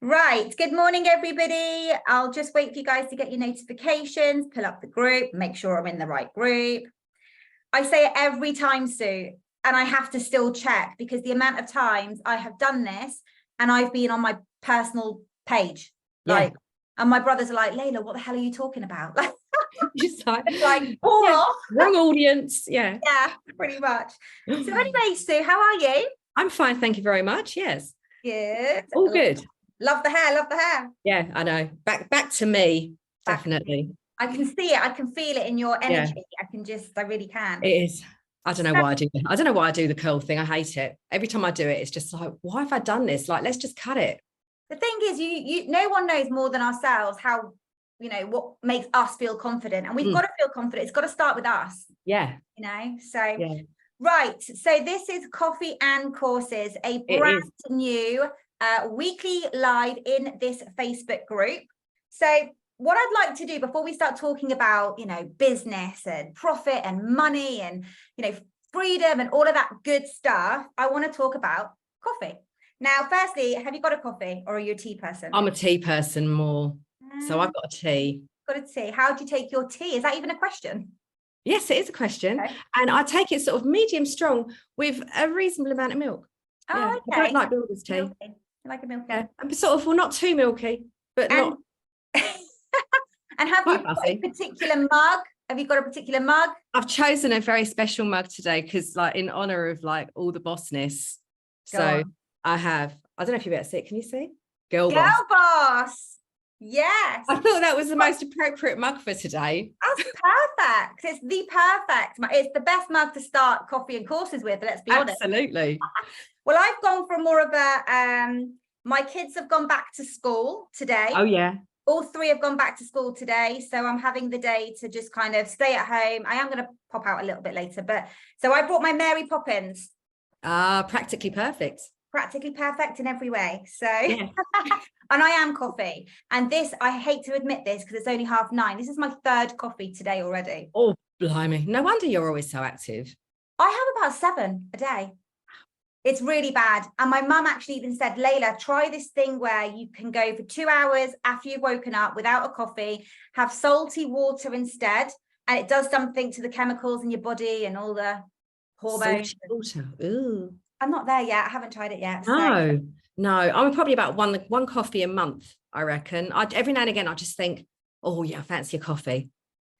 Right. Good morning, everybody. I'll just wait for you guys to get your notifications, pull up the group, make sure I'm in the right group. I say it every time, Sue, and I have to still check because the amount of times I have done this and I've been on my personal page, and my brothers are like, Layla, what the hell are you talking about? Just like, wrong audience. Yeah, pretty much. So anyway, Sue, how are you? I'm fine, thank you very much. Yes, good. All good. Love the hair. Yeah, I know. Back to me, definitely. I can see it. I can feel it in your energy. Yeah. I really can. It is. I don't know why I do. I don't know why I do the curl thing. I hate it. Every time I do it, it's just like, why have I done this? Like, let's just cut it. The thing is, you no one knows more than ourselves how, what makes us feel confident, and we've got to feel confident. It's got to start with us. Yeah. Right. So this is Coffee and Courses, a brand new weekly live in this Facebook group. So what I'd like to do before we start talking about, business and profit and money and, freedom and all of that good stuff, I want to talk about coffee. Now, firstly, have you got a coffee or are you a tea person? I'm a tea person more. So I've got a tea. Got a tea. How do you take your tea? Is that even a question? Yes, it is a question. Okay. And I take it sort of medium strong with a reasonable amount of milk. Oh, okay. I don't like builder's tea. Milky. I like a milky. Yeah. And sort of, well, not too milky, but not. And have you got a particular mug? Have you got a particular mug? I've chosen a very special mug today because, like, in honor of like all the bossness. I don't know if you're able to see it. Can you see? Girl boss. Yes. I thought that was the most appropriate mug for today. That's perfect. It's the best mug to start Coffee and Courses with, let's be honest. Absolutely. Well, I've gone for more of a, my kids have gone back to school today. Oh, yeah. All three have gone back to school today. So I'm having the day to just kind of stay at home. I am going to pop out a little bit later, but so I brought my Mary Poppins. Practically perfect. Practically perfect in every way. So, yeah. And I am coffee. And this, I hate to admit this because it's only 9:30. This is my third coffee today already. Oh, blimey. No wonder you're always so active. I have about 7 a day. It's really bad. And my mum actually even said, Layla, try this thing where you can go for 2 hours after you've woken up without a coffee, have salty water instead. And it does something to the chemicals in your body and all the hormones. Salty water. Ooh. I'm not there yet. I haven't tried it yet. No. I'm probably about one coffee a month, I reckon. Every now and again, I just think, oh, yeah, I fancy a coffee.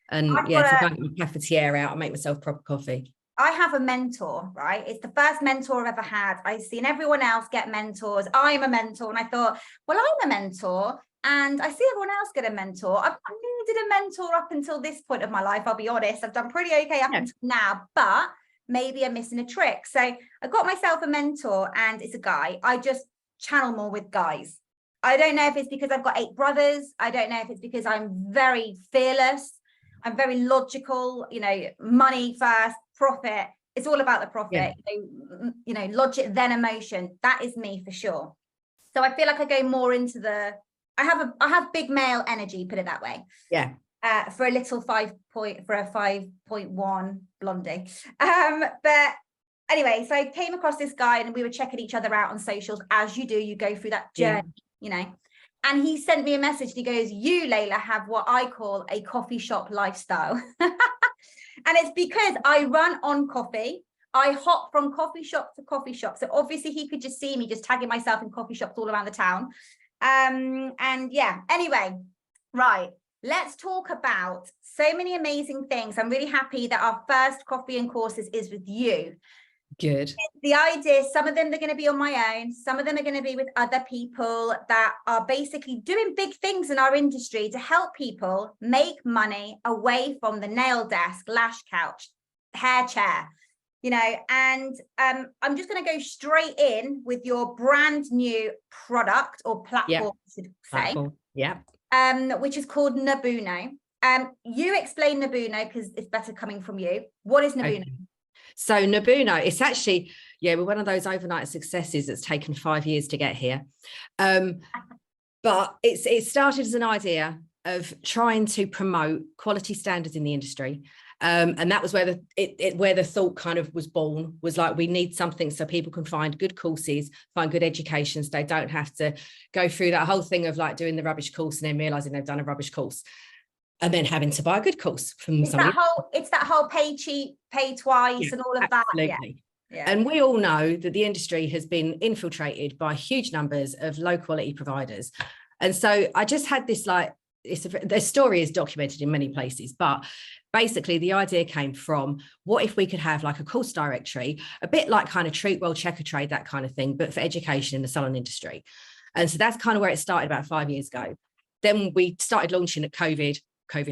And if I go to my cafetiere out, I make myself proper coffee. I have a mentor, right? It's the first mentor I've ever had. I've seen everyone else get mentors. I'm a mentor. And I thought, well, I'm a mentor. And I see everyone else get a mentor. I've not needed a mentor up until this point of my life, I'll be honest. I've done pretty okay up until now, but maybe I'm missing a trick. So I got myself a mentor and it's a guy. I just channel more with guys. I don't know if it's because I've got 8 brothers. I don't know if it's because I'm very fearless. I'm very logical, money first, profit. It's all about the profit, logic, then emotion. That is me for sure. So I feel like I go more into I have big male energy, put it that way. Yeah. For a little 5.1 blondie. But anyway, so I came across this guy and we were checking each other out on socials. As you do, you go through that journey, And he sent me a message. He goes, you, Layla, have what I call a coffee shop lifestyle. And it's because I run on coffee. I hop from coffee shop to coffee shop. So obviously he could just see me just tagging myself in coffee shops all around the town. Anyway, right. Let's talk about so many amazing things. I'm really happy that our first Coffee and Courses is with you. Good. The idea, some of them are going to be on my own. Some of them are going to be with other people that are basically doing big things in our industry to help people make money away from the nail desk, lash couch, hair chair, and I'm just going to go straight in with your brand new product or platform, I should say. Yeah. Which is called Nabuno. You explain Nabuno because it's better coming from you. What is Nabuno? Okay. So Nabuno, it's actually, we're one of those overnight successes that's taken 5 years to get here. But it started as an idea of trying to promote quality standards in the industry. And that was where where the thought kind of was born, was like, we need something so people can find good courses, find good education, so they don't have to go through that whole thing of like doing the rubbish course and then realizing they've done a rubbish course and then having to buy a good course from somebody. It's that whole pay cheap, pay twice, and all of absolutely. that. Yeah. And we all know that the industry has been infiltrated by huge numbers of low quality providers. And so I just had this, like, the story is documented in many places, but basically the idea came from, what if we could have like a course directory, a bit like kind of Treat Well, Checker Trade, that kind of thing, but for education in the salon industry. And so that's kind of where it started about 5 years ago. Then we started launching at COVID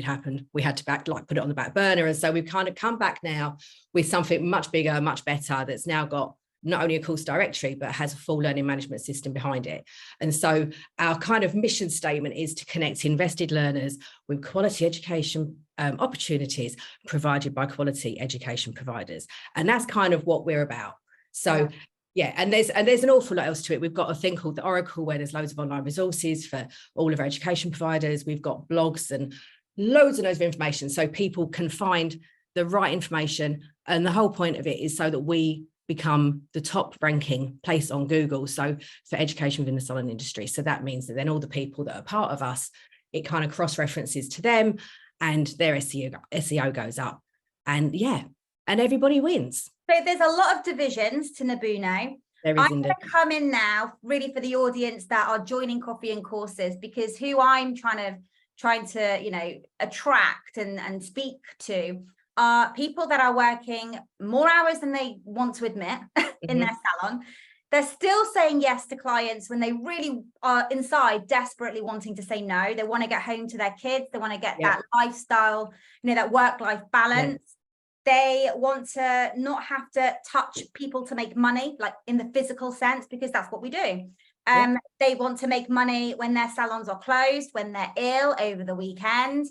happened. We had to put it on the back burner. And so we've kind of come back now with something much bigger, much better, that's now got not only a course directory, but has a full learning management system behind it. And so our kind of mission statement is to connect invested learners with quality education opportunities provided by quality education providers. And that's kind of what we're about. So yeah, and there's an awful lot else to it. We've got a thing called the Oracle, where there's loads of online resources for all of our education providers. We've got blogs and loads of information so people can find the right information. And the whole point of it is so that we become the top ranking place on Google, so for education within the salon industry. So that means that then all the people that are part of us, it kind of cross-references to them and their SEO goes up. And yeah, and everybody wins. So there's a lot of divisions to Nabuno. I'm going to come in now really for the audience that are joining Coffee and Courses, because who I'm trying to attract and speak to are people that are working more hours than they want to admit in their salon. They're still saying yes to clients when they really are inside desperately wanting to say no. They want to get home to their kids. They want to get that lifestyle, that work-life balance. They want to not have to touch people to make money, like in the physical sense, because that's what we do. They want to make money when their salons are closed, when they're ill, over the weekend.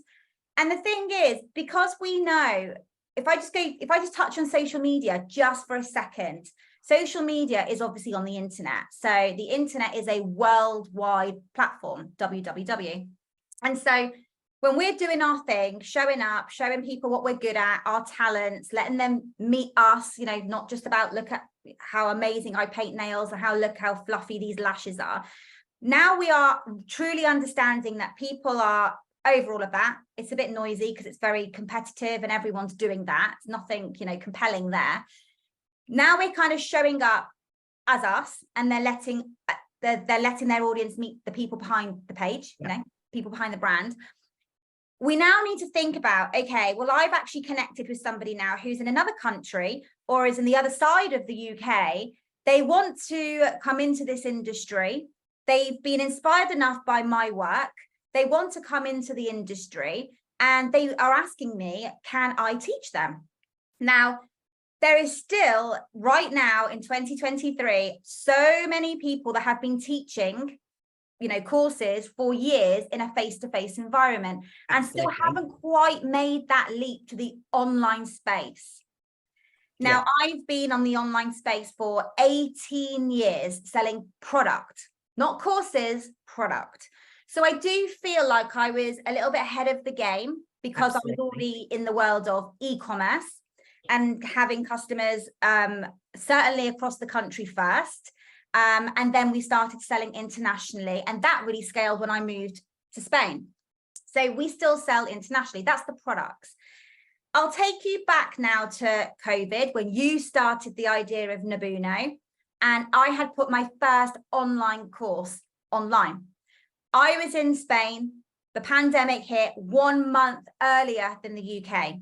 And the thing is, because we know, if I just touch on social media just for a second, social media is obviously on the internet. So the internet is a worldwide platform, www. And so when we're doing our thing, showing up, showing people what we're good at, our talents, letting them meet us, not just about look at how amazing I paint nails and look how fluffy these lashes are. Now we are truly understanding that people are over all of that. It's a bit noisy because it's very competitive and everyone's doing that. It's nothing, compelling there. Now we're kind of showing up as us, and they're letting their audience meet the people behind the page, people behind the brand. We now need to think about, okay, well, I've actually connected with somebody now who's in another country or is in the other side of the UK. They want to come into this industry. They've been inspired enough by my work. They want to come into the industry and they are asking me, can I teach them? Now, there is still, right now in 2023, so many people that have been teaching courses for years in a face-to-face environment and still haven't quite made that leap to the online space. Now, I've been on the online space for 18 years selling product, not courses, product. So I do feel like I was a little bit ahead of the game because I was already in the world of e-commerce and having customers certainly across the country first. And then we started selling internationally, and that really scaled when I moved to Spain. So we still sell internationally. That's the products. I'll take you back now to COVID, when you started the idea of Nabuno, and I had put my first online course online. I was in Spain. The pandemic hit 1 month earlier than the UK.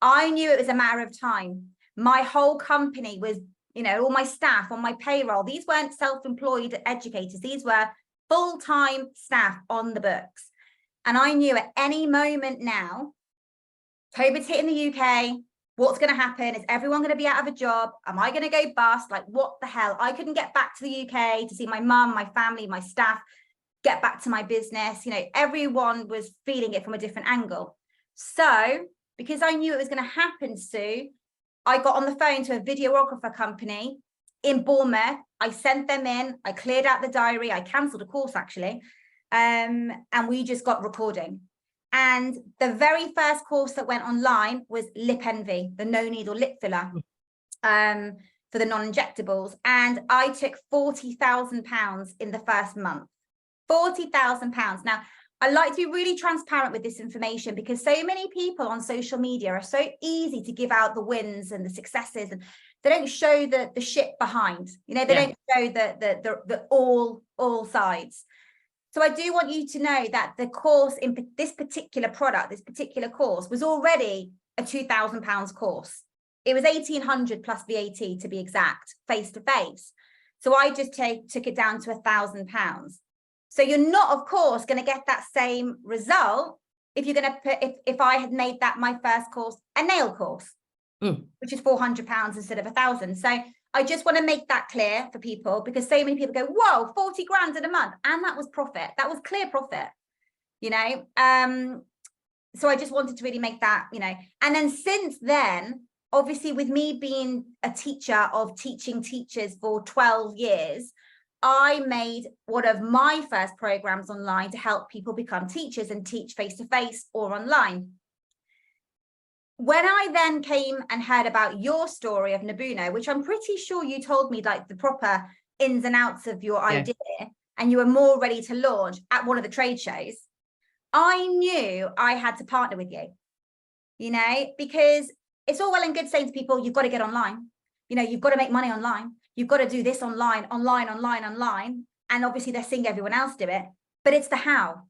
I knew it was a matter of time. My whole company was, all my staff on my payroll. These weren't self-employed educators. These were full-time staff on the books. And I knew at any moment now, COVID's hitting the UK. What's going to happen? Is everyone going to be out of a job? Am I going to go bust? Like, what the hell? I couldn't get back to the UK to see my mum, my family, my staff, get back to my business. Everyone was feeling it from a different angle. So because I knew it was going to happen, Sue, I got on the phone to a videographer company in Bournemouth. I sent them in, I cleared out the diary, I cancelled a course actually, and we just got recording. And the very first course that went online was Lip Envy, the no needle lip filler, for the non-injectables. And I took £40,000 in the first month. £40,000. Now, I like to be really transparent with this information, because so many people on social media are so easy to give out the wins and the successes, and they don't show the shit behind. You know, they don't show the all sides. So I do want you to know that the course in this particular product, this particular course, was already a £2,000 course. It was 1,800 plus VAT to be exact, face to face. So I just took it down to £1,000. So you're not, of course, going to get that same result if you're going to put, if I had made that my first course, a nail course, which is £400 instead of 1,000. So I just want to make that clear for people, because so many people go, whoa, 40 grand in a month. And that was profit. That was clear profit, you know? So I just wanted to really make that, you know, and then since then, obviously with me being a teacher of teaching teachers for 12 years, I made one of my first programs online to help people become teachers and teach face-to-face or online. When I then came and heard about your story of Nabuno, which I'm pretty sure you told me like the proper ins and outs of your idea, and you were more ready to launch at one of the trade shows, I knew I had to partner with you, you know, because it's all well and good saying to people, you've got to get online, you know, you've got to make money online. You've got to do this online. And obviously they're seeing everyone else do it, but it's the how.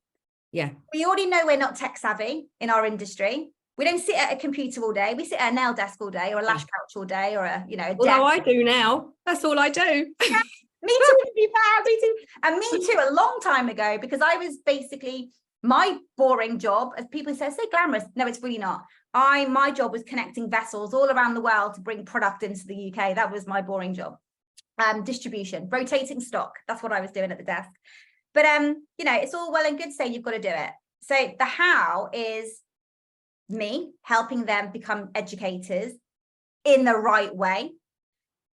Yeah. We already know we're not tech savvy in our industry. We don't sit at a computer all day. We sit at a nail desk all day, or a lash couch all day, or a, you know, a desk. Although I do now. That's all I do. Yeah, me too, to be fair, me too. And me too, a long time ago, because I was basically, my boring job, as people say glamorous. No, it's really not. My job was connecting vessels all around the world to bring product into the UK. That was my boring job. Distribution, rotating stock. That's what I was doing at the desk. But you know, it's all well and good saying you've got to do it. So the how is me helping them become educators in the right way.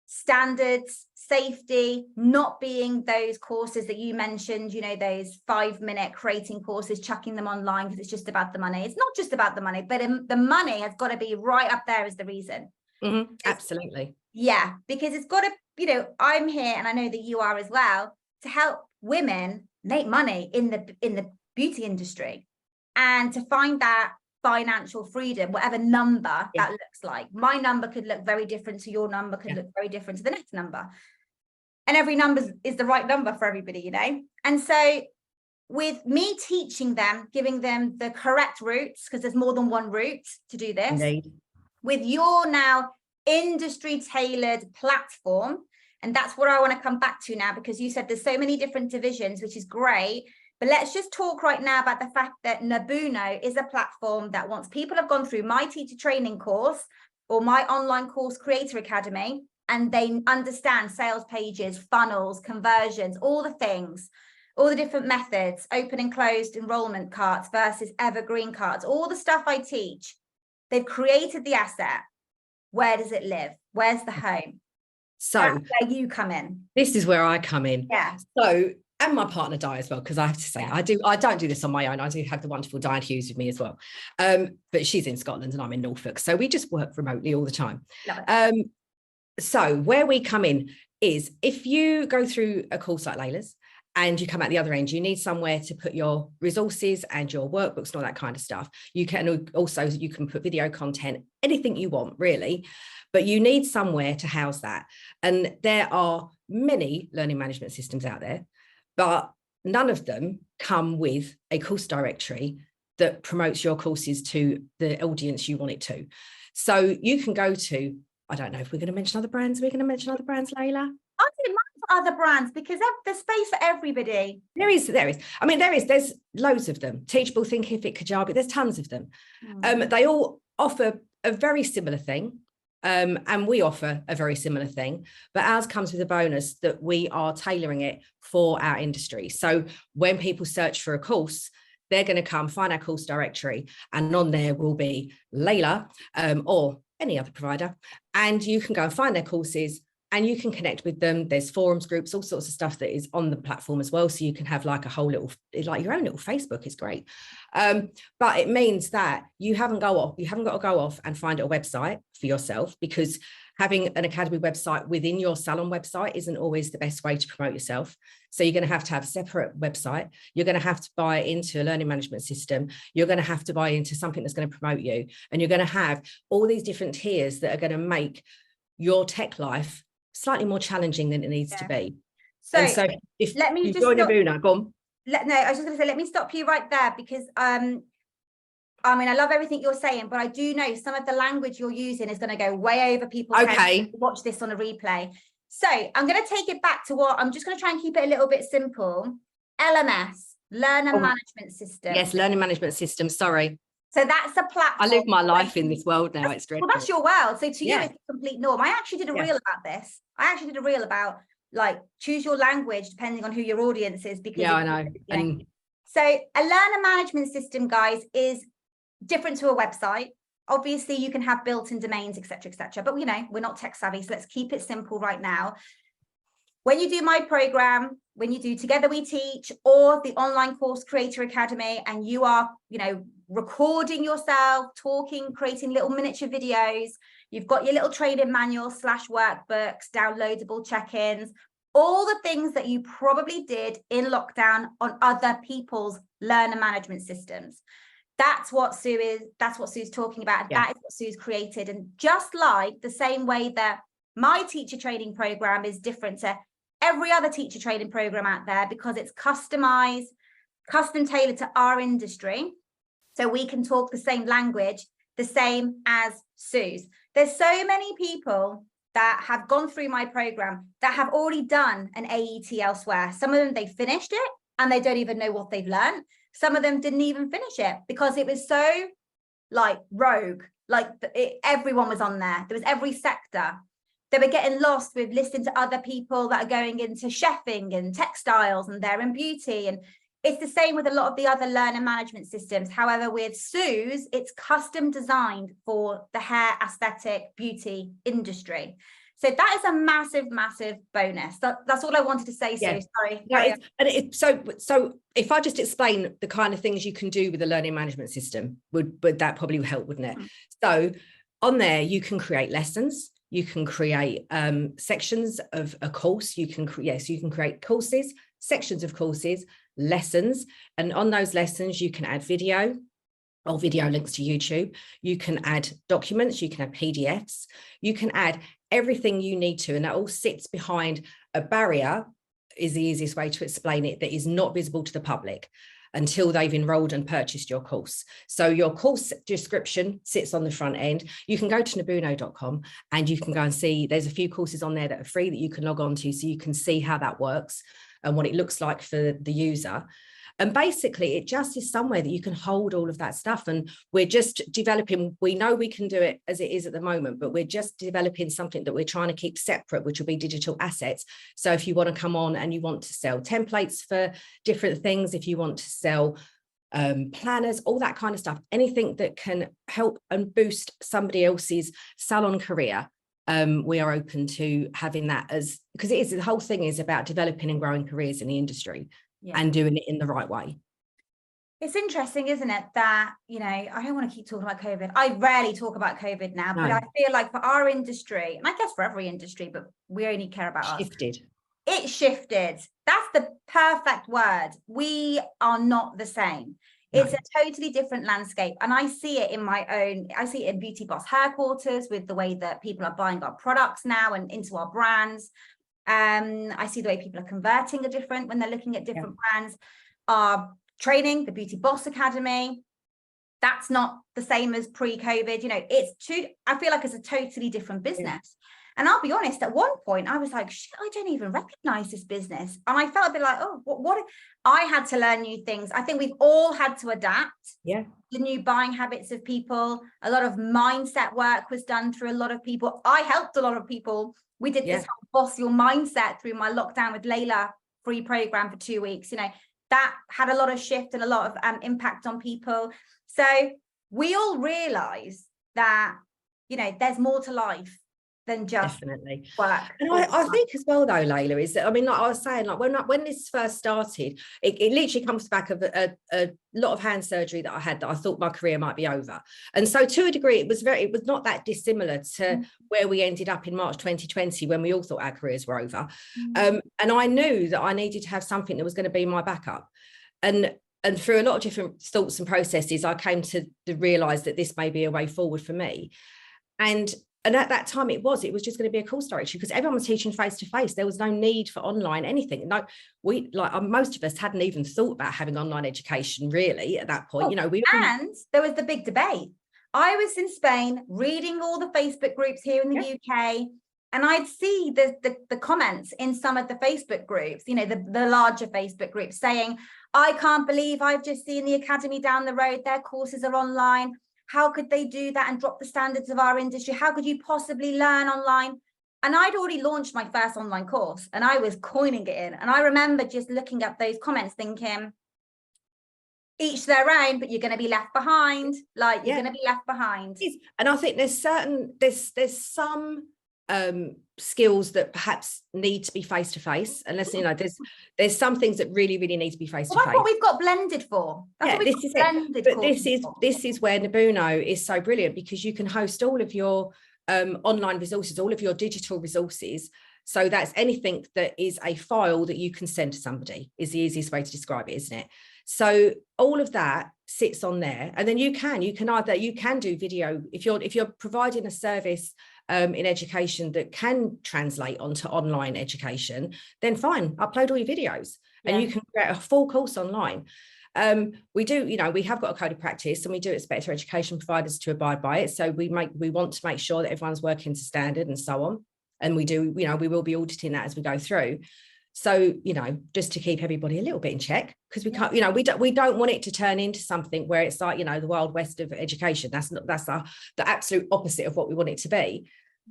Standards, safety, not being those courses that you mentioned, you know, those 5-minute creating courses, chucking them online because it's just about the money. It's not just about the money, but the money has got to be right up there as the reason. Absolutely. Yeah, because it's got to, you know, I'm here, and I know that you are as well, to help women make money in the beauty industry, and to find that financial freedom, whatever number that looks like. My number could look very different to your number, could look very different to the next number. And every number is the right number for everybody, you know? And so with me teaching them, giving them the correct routes, because there's more than one route to do this. Indeed. With your now industry tailored platform, and that's what I want to come back to now, because you said there's so many different divisions, which is great. But let's just talk right now about the fact that Nabuno is a platform that once people have gone through my teacher training course or my online course Creator Academy, and they understand sales pages, funnels, conversions, all the things, all the different methods, open and closed enrollment carts versus evergreen carts, all the stuff I teach, they've created the asset. Where does it live? Where's the home? So that's where you come in. This is where I come in. Yeah. So, and my partner Di as well, because I have to say, I don't do this on my own. I do have the wonderful Diane Hughes with me as well. But she's in Scotland and I'm in Norfolk. So we just work remotely all the time. So where we come in is, if you go through a course like Layla's and you come out the other end, you need somewhere to put your resources and your workbooks and all that kind of stuff. You can also, you can put video content, anything you want really, but you need somewhere to house that. And there are many learning management systems out there, but none of them come with a course directory that promotes your courses to the audience you want it to. So you can go to, I don't know if we're going to mention other brands. We're going to mention other brands, Layla. I didn't mind for other brands because there's space for everybody. There is. I mean, there's loads of them. Teachable, Thinkific, Kajabi, there's tons of them. They all offer a very similar thing. And we offer a very similar thing, but ours comes with a bonus that we are tailoring it for our industry. So when people search for a course, they're going to come find our course directory, and on there will be Layla or any other provider, and you can go and find their courses, and you can connect with them. There's forums, groups, all sorts of stuff that is on the platform as well. So you can have like a whole little, like your own little Facebook. It's great. But it means that you haven't got to go off and find a website for yourself, because having an academy website within your salon website isn't always the best way to promote yourself. So you're going to have a separate website. You're going to have to buy into a learning management system. You're going to have to buy into something that's going to promote you. And you're going to have all these different tiers that are going to make your tech life slightly more challenging than it needs to be. So if let me you just join Nabuno, go on. No, I was just going to say, let me stop you right there, because I mean, I love everything you're saying, but I do know some of the language you're using is going to go way over people's heads. Watch this on a replay. So I'm going to take it back to I'm just going to try and keep it a little bit simple. LMS, Learner Management System. Yes, Learning Management System, sorry. So that's a platform. I live my life in this world now. It's dreadful. Well, that's your world. So to you, it's a complete norm. I actually did a reel about this. I actually did a reel about, like, choose your language depending on who your audience is. Because I know. And so a learner management system, guys, is different to a website. Obviously, you can have built-in domains, etc., etc. But we're not tech savvy, so let's keep it simple right now. When you do my program, when you do Together We Teach or the online course Creator Academy, and you are, recording yourself, talking, creating little miniature videos, you've got your little training manual / workbooks, downloadable check-ins, all the things that you probably did in lockdown on other people's learner management systems. That's what Sue is. That's what Sue's talking about. That is what Sue's created. And just like the same way that my teacher training program is different to every other teacher training program out there, because it's customized, custom tailored to our industry. So we can talk the same language, the same as Sue's. There's so many people that have gone through my program that have already done an AET elsewhere. Some of them, they finished it and they don't even know what they've learned. Some of them didn't even finish it because it was so like rogue, like everyone was on there. There was every sector. They were getting lost with listening to other people that are going into chefing and textiles, and they're in beauty. And it's the same with a lot of the other learner management systems. However, with Sue's, it's custom designed for the hair, aesthetic, beauty industry. So that is a massive, massive bonus. That's all I wanted to say. So sorry. So if I just explain the kind of things you can do with the learning management system, would that probably help, wouldn't it? So on there, you can create lessons. You can create sections of a course. You can create courses, sections of courses, lessons. And on those lessons, you can add video or video links to YouTube. You can add documents. You can add PDFs. You can add everything you need to. And that all sits behind a barrier, is the easiest way to explain it, that is not visible to the public until they've enrolled and purchased your course. So your course description sits on the front end. You can go to nabuno.com and you can go and see, there's a few courses on there that are free that you can log on to, so you can see how that works and what it looks like for the user. And basically, it just is somewhere that you can hold all of that stuff. And we're just developing, we know we can do it as it is at the moment, but we're just developing something that we're trying to keep separate, which will be digital assets. So if you want to come on and you want to sell templates for different things, if you want to sell planners, all that kind of stuff, anything that can help and boost somebody else's salon career, we are open to having that, as because the whole thing is about developing and growing careers in the industry. And doing it in the right way. It's interesting, isn't it, that, I don't want to keep talking about COVID. I rarely talk about COVID now, but I feel like for our industry, and I guess for every industry, but we only care about us. It shifted. That's the perfect word. We are not the same. It's a totally different landscape. And I see it I see it in Beauty Boss headquarters with the way that people are buying our products now and into our brands. I see the way people are converting are different when they're looking at different brands. Our training, the Beauty Boss Academy, that's not the same as pre-COVID. I feel like it's a totally different business. And I'll be honest, at one point I was like, shit, I don't even recognize this business. And I felt a bit like, oh, what? I had to learn new things. I think we've all had to adapt. The new buying habits of people. A lot of mindset work was done through a lot of people. I helped a lot of people. We did this whole Boss Your Mindset through my lockdown with Layla free program for 2 weeks. That had a lot of shift and a lot of impact on people. So we all realize that, there's more to life than just Definitely. work. And I think as well, though, Layla, is that, I mean, like I was saying, like when this first started, it literally comes back of a lot of hand surgery that I had that I thought my career might be over. And so to a degree, it was not that dissimilar to where we ended up in March 2020 when we all thought our careers were over. And I knew that I needed to have something that was going to be my backup. And through a lot of different thoughts and processes, I came to realize that this may be a way forward for me. And at that time, it was just going to be a course directory because everyone was teaching face to face. There was no need for online anything. No, most of us hadn't even thought about having online education really at that point. And there was the big debate. I was in Spain reading all the Facebook groups here in the UK, and I'd see the comments in some of the Facebook groups, the larger Facebook groups saying, I can't believe I've just seen the academy down the road, their courses are online. How could they do that and drop the standards of our industry? How could you possibly learn online? And I'd already launched my first online course and I was coining it in. And I remember just looking at those comments thinking, each their own, but you're going to be left behind. You're going to be left behind. And I think there's some skills that perhaps need to be face to face, unless there's some things that really need to be face to face. That's what we've got blended for. This is where Nabuno is so brilliant, because you can host all of your online resources, all of your digital resources. So that's anything that is a file that you can send to somebody is the easiest way to describe it, isn't it? So all of that sits on there, and then you can do video if you're providing a service in education that can translate onto online education, then fine, upload all your videos and you can create a full course online. We have got a code of practice and we do expect our education providers to abide by it. So we want to make sure that everyone's working to standard and so on. And we will be auditing that as we go through. So, just to keep everybody a little bit in check, because we can't, we don't want it to turn into something where it's like, the Wild West of education. That's the absolute opposite of what we want it to be.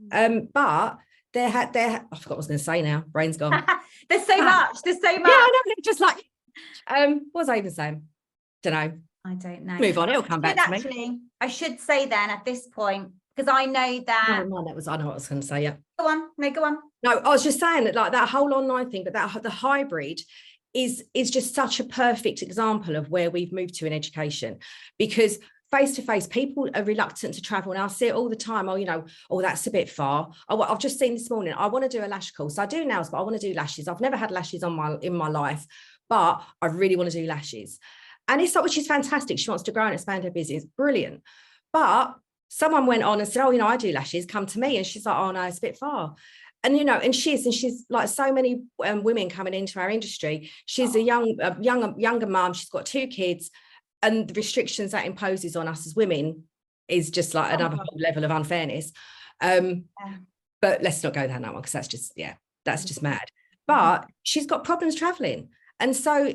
But I forgot what I was going to say now. Brain's gone. There's so much. Yeah, I know. Just like, what was I even saying? I don't know. Move on. It'll come back to me. I should say then at this point, because I know that. I know what I was going to say. Yeah. Go on. No, go on. No, I was just saying that that whole online thing, but the hybrid is just such a perfect example of where we've moved to in education, because face-to-face, people are reluctant to travel. And I see it all the time. That's a bit far. I've just seen this morning, I want to do a lash course. I do nails, but I want to do lashes. I've never had lashes in my life, but I really want to do lashes. And it's which is fantastic. She wants to grow and expand her business. Brilliant. But someone went on and said, I do lashes, come to me. And she's like, oh no, it's a bit far. And, and she's like so many women coming into our industry. She's a younger mum. She's got 2 kids. And the restrictions that imposes on us as women is just like another whole level of unfairness. But let's not go down that one, because that's just mad. But she's got problems traveling. And so,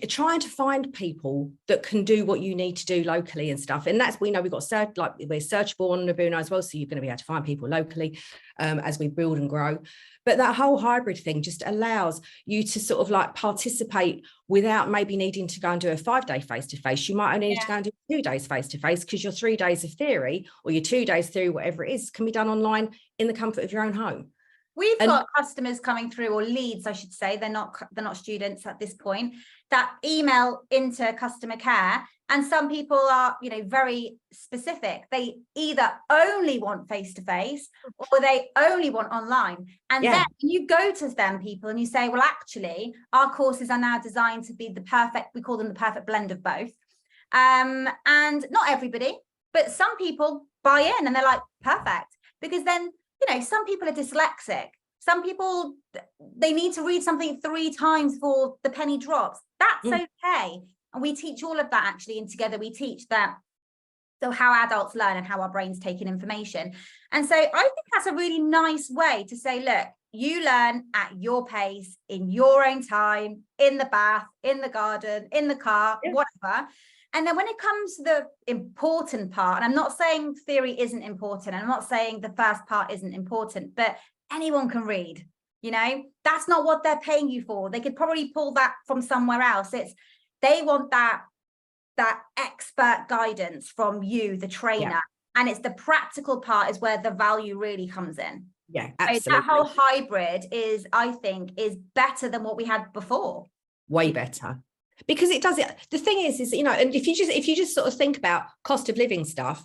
trying to find people that can do what you need to do locally and stuff. And that's, we've got we're searchable on Nabuno as well. So you're going to be able to find people locally as we build and grow. But that whole hybrid thing just allows you to sort of like participate without maybe needing to go and do a 5-day face-to-face. You might only need to go and do 2 days face-to-face, because your 3 days of theory or your 2 days theory, whatever it is, can be done online in the comfort of your own home. We've got customers coming through, or leads, I should say. They're not students at this point, that email into customer care. And some people are, very specific. They either only want face-to-face or they only want online. And then you go to them people and you say, well, actually, our courses are now designed to be we call them the perfect blend of both. And not everybody, but some people buy in and they're like, perfect. Because then, some people are dyslexic. Some people, they need to read something 3 times before the penny drops. That's okay. And we teach all of that actually. And together we teach that. So how adults learn and how our brains take in information. And so I think that's a really nice way to say, look, you learn at your pace, in your own time, in the bath, in the garden, in the car, whatever. And then when it comes to the important part, and I'm not saying theory isn't important, and I'm not saying the first part isn't important, but anyone can read, that's not what they're paying you for. They could probably pull that from somewhere else. They want that expert guidance from you, the trainer, And it's the practical part is where the value really comes in. Yeah, absolutely. absolutely. That whole hybrid is, I think, is better than what we had before. Way better. Because it does it. The thing is, you know, and if you just sort of think about cost of living stuff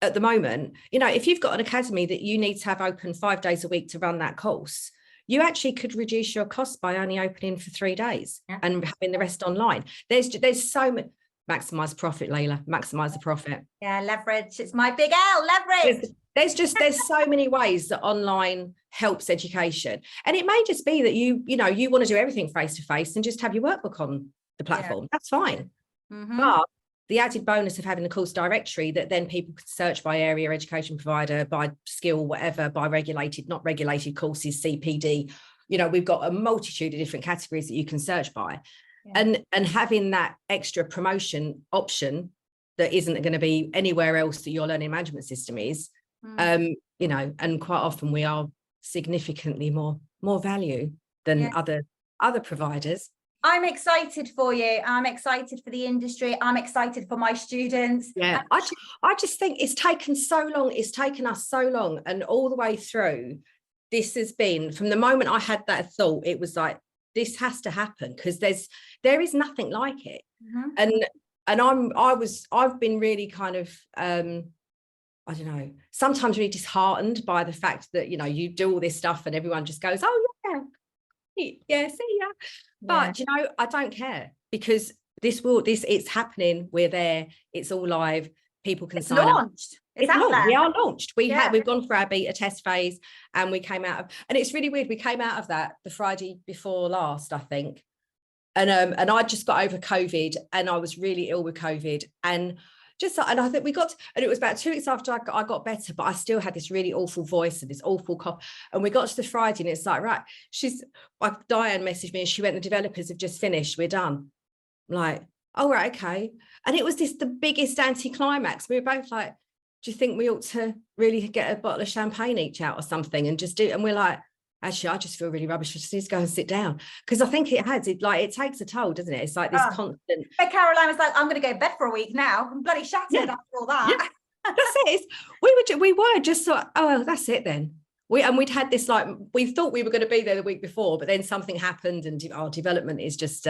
at the moment, you know, if you've got an academy that you need to have open 5 days a week to run that course, you actually could reduce your costs by only opening for 3 days and having the rest online. There's so much. Maximize profit, Layla. Maximize the profit. Yeah, leverage. It's my big L, leverage. There's so many ways that online helps education, and it may just be that you want to do everything face to face and just have your workbook on the platform. That's fine. But the added bonus of having the course directory that then people could search by area, education provider, by skill, whatever, by regulated, not regulated courses, CPD. You know, we've got a multitude of different categories that you can search by. And having that extra promotion option that isn't going to be anywhere else that your learning management system is, you know, and quite often we are significantly more value than other providers. I'm excited for you. I'm excited for the industry. I'm excited for my students. Yeah, I just think it's taken so long. It's taken us so long, and all the way through, this has been, from the moment I had that thought, it was like, this has to happen, because there is nothing like it. And I've been really kind of I don't know, sometimes really disheartened by the fact that, you know, you do all this stuff and everyone just goes, oh yeah, see ya. But you know, I don't care, because it's happening. We're there. It's all live. People can sign up. It's out there. We are launched. We've gone through our beta test phase, and we came out of, and it's really weird. We came out of that the Friday before last, I think. And I just got over COVID, and I was really ill with COVID, and I think and it was about 2 weeks after I got better, but I still had this really awful voice and this awful cough. And we got to the Friday, and it's like, right, Diane messaged me, and she went, the developers have just finished, we're done. I'm like, oh right, okay. And it was the biggest anticlimax. We were both like, do you think we ought to really get a bottle of champagne each out or something and just do? And we're like, actually, I just feel really rubbish. I just need to go and sit down, because I think it takes a toll, doesn't it? It's like this constant. But Caroline was like, I'm going to go to bed for a week now. I'm bloody shattered after all that. Yeah. That's it. We were just sort of, oh well, that's it then. We'd had this, like, we thought we were going to be there the week before, but then something happened, and our development is just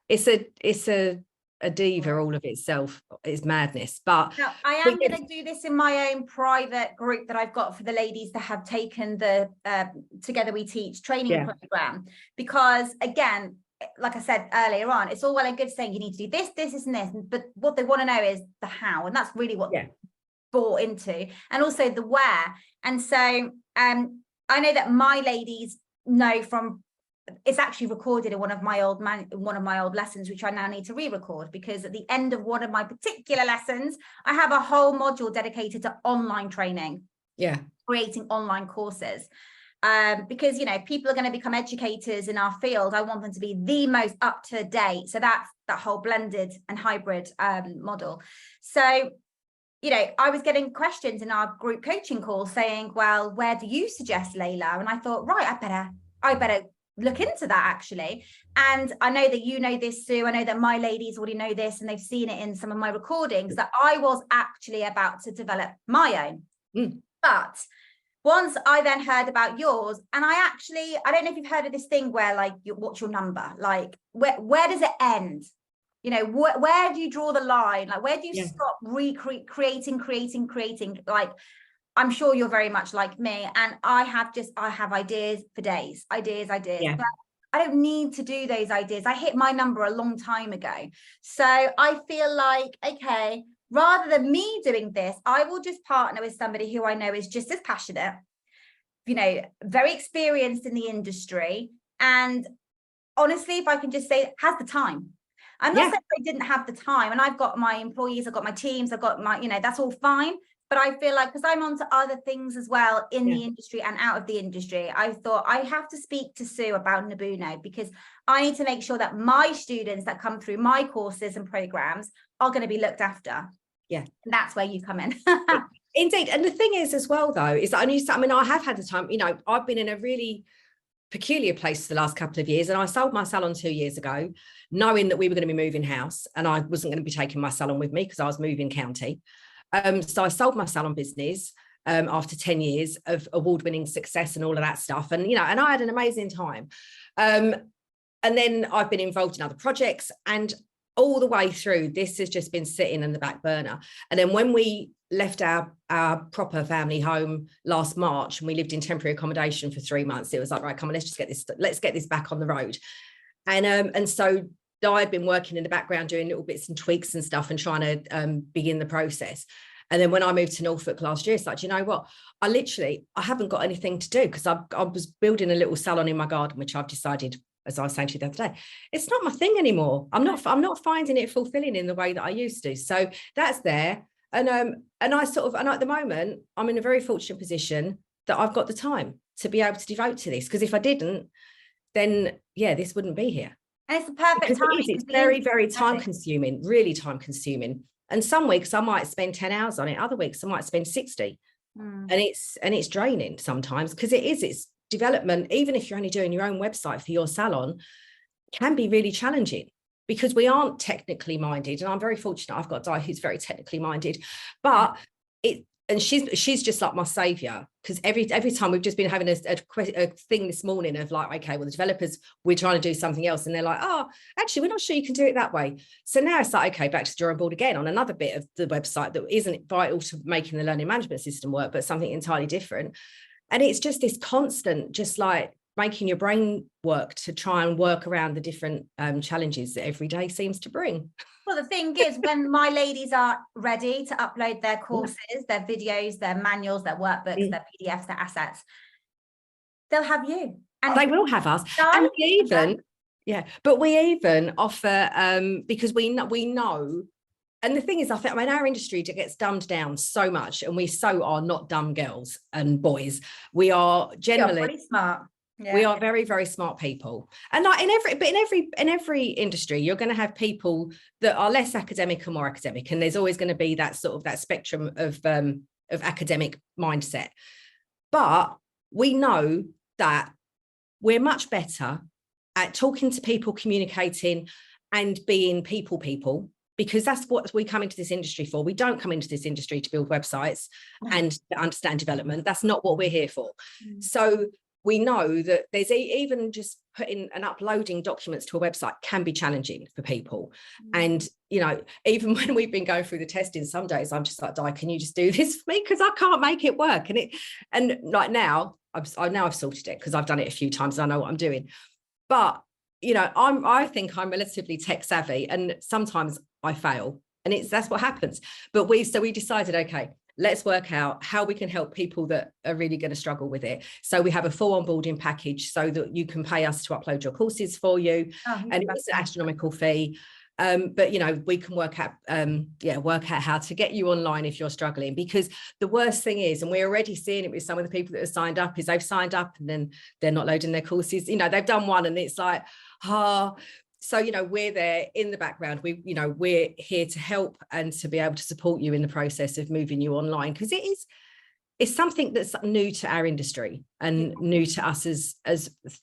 it's a diva all of itself. It's madness. But now, I am going to do this in my own private group that I've got for the ladies that have taken the Together We Teach training program, because again, like I said earlier on, it's all well and good saying you need to do this and this, but what they want to know is the how, and that's really what bought into, and also the where. And so I know that my ladies know from, it's actually recorded in one of my old lessons, which I now need to re-record, because at the end of one of my particular lessons, I have a whole module dedicated to online training, creating online courses, because, you know, people are going to become educators in our field. I want them to be the most up to date. So that's that whole blended and hybrid model. So, you know, I was getting questions in our group coaching call saying, well, where do you suggest, Layla? And I thought, right, I better look into that, actually. And I know that you know this, Sue. I know that my ladies already know this, and they've seen it in some of my recordings, that I was actually about to develop my own. But once I then heard about yours, and I don't know if you've heard of this thing where, like, what's your number? Like, where does it end? You know, where do you draw the line? Like, where do you stop creating? Like, I'm sure you're very much like me, and I have ideas for days, ideas. But I don't need to do those ideas. I hit my number a long time ago. So I feel like, okay, rather than me doing this, I will just partner with somebody who I know is just as passionate, you know, very experienced in the industry. And honestly, if I can just say, has the time. I'm not saying I didn't have the time, and I've got my employees, I've got my teams, I've got my, you know, that's all fine. But I feel like, because I'm onto other things as well in the industry and out of the industry, I thought I have to speak to Sue about Nabuno, because I need to make sure that my students that come through my courses and programs are going to be looked after. Yeah. And that's where you come in. Indeed. And the thing is as well, though, is that I have had the time, you know, I've been in a really peculiar place for the last couple of years, and I sold my salon 2 years ago, knowing that we were going to be moving house, and I wasn't going to be taking my salon with me because I was moving county. So I sold my salon business after 10 years of award-winning success and all of that stuff. And, you know, and I had an amazing time. And then I've been involved in other projects, and all the way through, this has just been sitting in the back burner. And then when we left our proper family home last March, and we lived in temporary accommodation for 3 months, it was like, right, come on, let's get this back on the road. And so I'd been working in the background doing little bits and tweaks and stuff and trying to begin the process. And then when I moved to Norfolk last year, it's like, you know what, I haven't got anything to do, because I was building a little salon in my garden, which I've decided, as I was saying to you the other day, it's not my thing anymore. I'm not finding it fulfilling in the way that I used to. So that's there. And at the moment, I'm in a very fortunate position that I've got the time to be able to devote to this. Because if I didn't, then yeah, this wouldn't be here. And it's the perfect time. It's very, very time consuming, really time consuming. And some weeks I might spend 10 hours on it. Other weeks I might spend 60. And it's draining sometimes, because it's development. Even if you're only doing your own website for your salon, can be really challenging, because we aren't technically minded. And I'm very fortunate. I've got a guy who's very technically minded, but she's just like my savior, because every time we've just been having a thing this morning of like, okay, well, the developers, we're trying to do something else, and they're like, oh, actually, we're not sure you can do it that way. So now it's like, okay, back to the drawing board again on another bit of the website that isn't vital to making the learning management system work, but something entirely different. And it's just this constant, just like making your brain work to try and work around the different challenges that every day seems to bring. Well, the thing is, when my ladies are ready to upload their courses, their videos, their manuals, their workbooks, their PDFs, their assets, they'll have you. And they will have us. And we even offer, because we know, and the thing is, I mean, our industry gets dumbed down so much, and we are not dumb girls and boys. We are generally pretty smart. Yeah. We are very, very smart people. And like in every industry, you're going to have people that are less academic and more academic. And there's always going to be that sort of that spectrum of academic mindset. But we know that we're much better at talking to people, communicating, and being people, because that's what we come into this industry for. We don't come into this industry to build websites and to understand development. That's not what we're here for. So we know that there's even just putting and uploading documents to a website can be challenging for people. And, you know, even when we've been going through the testing, some days I'm just like, Di, can you just do this for me? Because I can't make it work. And like now, I've sorted it, because I've done it a few times. I know what I'm doing. But, you know, I think I'm relatively tech savvy, and sometimes I fail, and that's what happens. But we decided, okay, let's work out how we can help people that are really going to struggle with it. So we have a full onboarding package so that you can pay us to upload your courses for you. And it's an astronomical fee. But, you know, we can work out how to get you online if you're struggling, because the worst thing is, and we're already seeing it with some of the people that have signed up, is they've signed up and then they're not loading their courses. You know, they've done one and it's like, so, you know, we're there in the background. We're here to help and to be able to support you in the process of moving you online, because it's something that's new to our industry and new to us as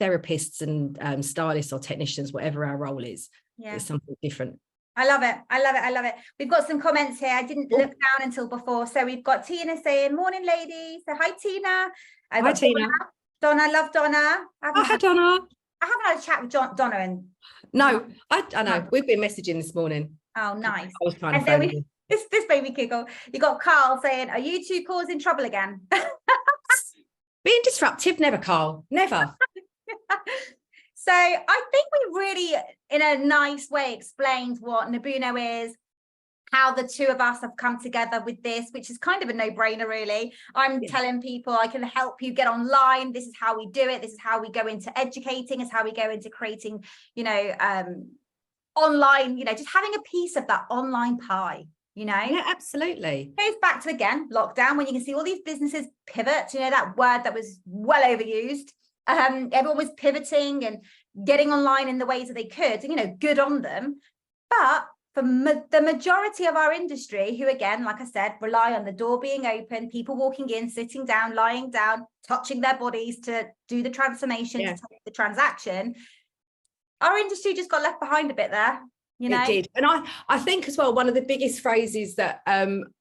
therapists and stylists or technicians, whatever our role is. Yeah. It's something different. I love it. We've got some comments here. I didn't look down until before. So we've got Tina saying, morning, ladies. So hi, Tina. Hi, Tina. Donna, love Donna. Hi, Donna. I haven't had a chat with Donna and no, I know. We've been messaging this morning. Oh, nice. I was trying to phone you. This made me giggle. You got Carl saying, are you two causing trouble again? Being disruptive, never, Carl. Never. So I think we really, in a nice way, explained what Nabuno is, how the two of us have come together with this, which is kind of a no-brainer, really. I'm telling people I can help you get online. This is how we do it. This is how we go into educating. This is how we go into creating, you know, online, you know, just having a piece of that online pie, you know? Yeah, absolutely. Goes back to, again, lockdown, when you can see all these businesses pivot, you know, that word that was well overused. Everyone was pivoting and getting online in the ways that they could, and, you know, good on them. But for the majority of our industry, who, again, like I said, rely on the door being open, people walking in, sitting down, lying down, touching their bodies to do the transformation, to take the transaction, our industry just got left behind a bit there, you know? It did. And I think as well, one of the biggest phrases that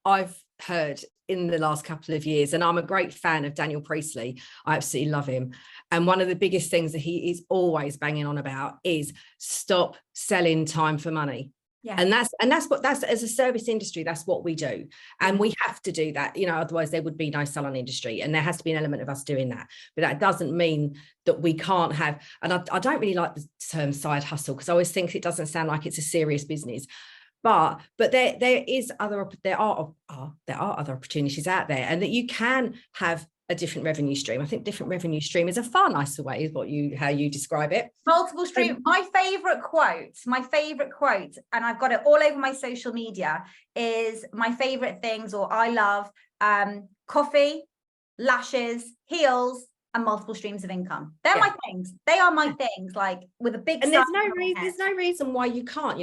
I've heard in the last couple of years, and I'm a great fan of Daniel Priestley. I absolutely love him. And one of the biggest things that he is always banging on about is stop selling time for money. Yeah. And that's as a service industry, that's what we do. And we have to do that, otherwise there would be no salon industry, and there has to be an element of us doing that. But that doesn't mean that we can't have, and I don't really like the term side hustle, because I always think it doesn't sound like it's a serious business. But there are other opportunities out there, and that you can have a different revenue stream. I think different revenue stream is a far nicer way, is how you describe it. Multiple stream. My favorite quote, and I've got it all over my social media, is my favorite things, or I love coffee, lashes, heels, and multiple streams of income. They're my things. They are my things, like with a big. And there's no reason why you can't.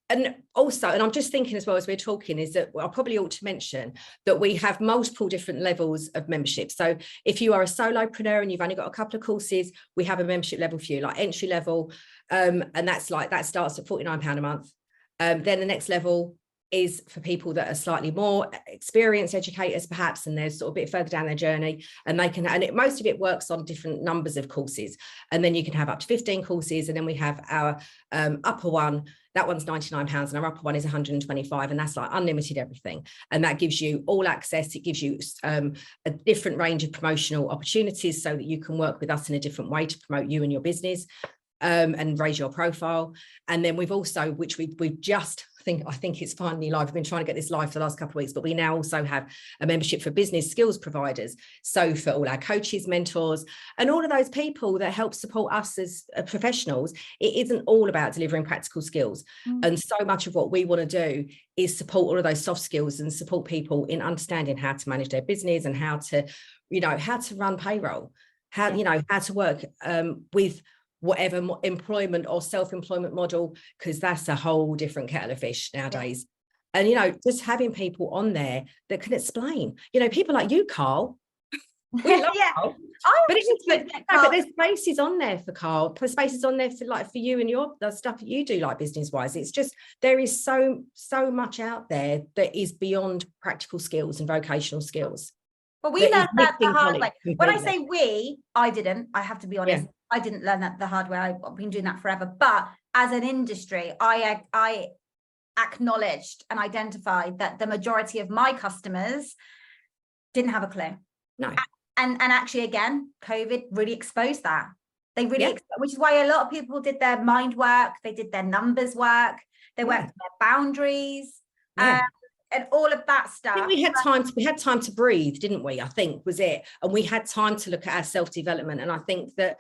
And also, and I'm just thinking as well as we're talking, is that I probably ought to mention that we have multiple different levels of membership. So if you are a solopreneur and you've only got a couple of courses, we have a membership level for you, like entry level. And that starts at £49 a month. Then the next level is for people that are slightly more experienced educators, perhaps, and they're sort of a bit further down their journey, and most of it works on different numbers of courses. And then you can have up to 15 courses. And then we have our upper one. That one's £99, and our upper one is £125, and that's like unlimited everything. And that gives you all access. It gives you a different range of promotional opportunities, so that you can work with us in a different way to promote you and your business, and raise your profile. And then we've also, which we've just, I think it's finally live. We've been trying to get this live for the last couple of weeks, but we now also have a membership for business skills providers. So for all our coaches, mentors, and all of those people that help support us as professionals, it isn't all about delivering practical skills. And so much of what we want to do is support all of those soft skills and support people in understanding how to manage their business, and how to run payroll, how to work with whatever employment or self-employment model, because that's a whole different kettle of fish nowadays. And just having people on there that can explain, people like you, Carl. We love Carl. But there's spaces on there for Carl, there's spaces on there for you and the stuff that you do, like business wise. It's just, there is so much out there that is beyond practical skills and vocational skills. Well, we learned that the hard way. When I say we, I didn't, I have to be honest. I didn't learn that the hard way. I've been doing that forever. But as an industry, I acknowledged and identified that the majority of my customers didn't have a clue. No. And actually, again, COVID really exposed that. They really, which is why a lot of people did their mind work. They did their numbers work. They worked on their boundaries. And all of that stuff. We had time to breathe, didn't we? I think was it. And we had time to look at our self-development. And I think that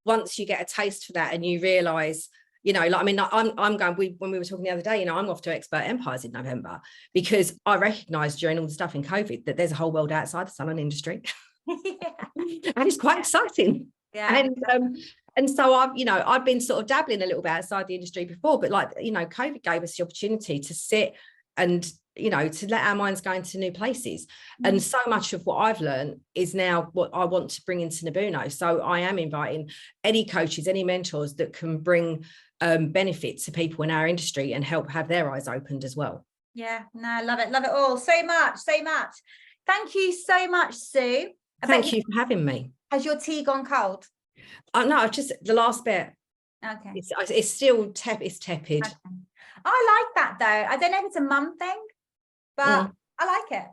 once you get a taste for that and you realize, I'm going, when we were talking the other day, I'm off to Expert Empires in November, because I recognized during all the stuff in COVID that there's a whole world outside the salon industry. And it's quite exciting. And so I've been sort of dabbling a little bit outside the industry before, but COVID gave us the opportunity to sit and to let our minds go into new places. And so much of what I've learned is now what I want to bring into Nabuno. So I am inviting any coaches, any mentors that can bring benefit to people in our industry and help have their eyes opened as well. Yeah, no, I love it all so much. Thank you so much, Sue. Thank you for having me. Has your tea gone cold? No, I've just the last bit. Okay. It's still it's tepid. Okay. I like that though. I don't know if it's a mum thing, but I like it.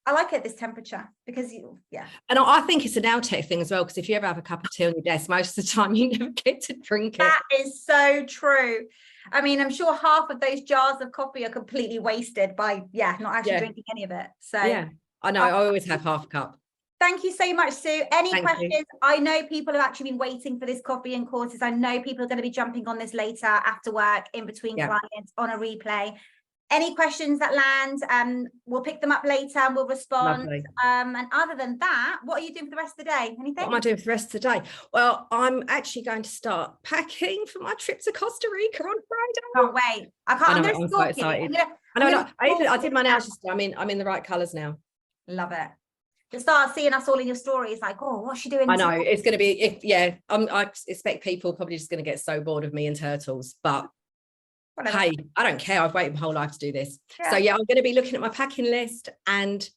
I like it at this temperature because And I think it's an Altec thing as well, because if you ever have a cup of tea on your desk, most of the time you never get to drink it. That is so true. I mean, I'm sure half of those jars of coffee are completely wasted by not actually drinking any of it. So I know. I always have half a cup. Thank you so much, Sue. Any questions? I know people have actually been waiting for this coffee and courses. I know people are going to be jumping on this later after work, in between clients, on a replay. Any questions that land, we'll pick them up later and we'll respond. And other than that, what are you doing for the rest of the day? Anything? What am I doing for the rest of the day? Well, I'm actually going to start packing for my trip to Costa Rica on Friday. Oh, wait. I'm so excited. I did my nails just, I'm in the right colours now. Love it. To start seeing us all in your stories, like, oh, what's she doing? I know it's going to be, I expect people are probably just going to get so bored of me and turtles, but Whatever. Hey, I don't care. I've waited my whole life to do this. Yeah. So yeah, I'm going to be looking at my packing list, and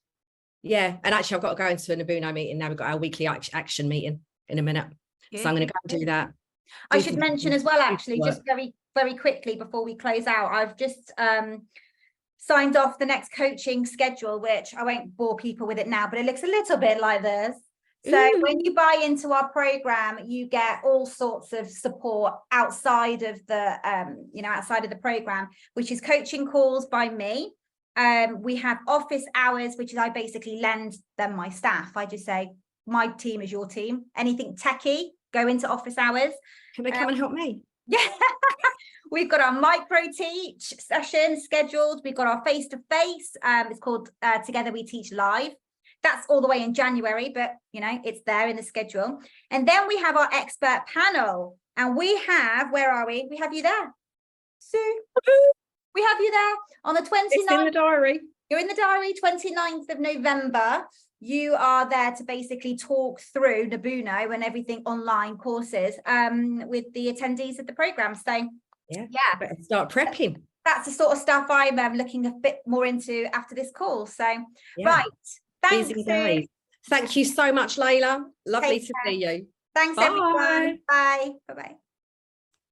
yeah, and actually I've got to go into a Nabuno meeting now. We've got our weekly action meeting in a minute. Good. So I'm going to go and do that. I should mention as well, actually, just very, very quickly before we close out, I've just signed off the next coaching schedule, which I won't bore people with it now, but it looks a little bit like this. So when you buy into our program, you get all sorts of support outside of the, outside of the program, which is coaching calls by me. We have office hours, which is I basically lend them my staff. I just say, my team is your team. Anything techie, go into office hours. Can they come and help me? Yeah. We've got our micro teach session scheduled. We've got our face-to-face. It's called Together We Teach Live. That's all the way in January, but it's there in the schedule. And then we have our expert panel, and we have, where are we? We have you there, Sue. We have you there on the 29th. It's in the diary. You're in the diary, 29th of November. You are there to basically talk through Nabuno and everything online courses with the attendees of the program. So yeah, better start prepping. That's the sort of stuff I'm looking a bit more into after this call. So right. Thanks, Sue. Thank you so much, Layla. Lovely to see you. Thanks, everyone. Bye. Bye-bye.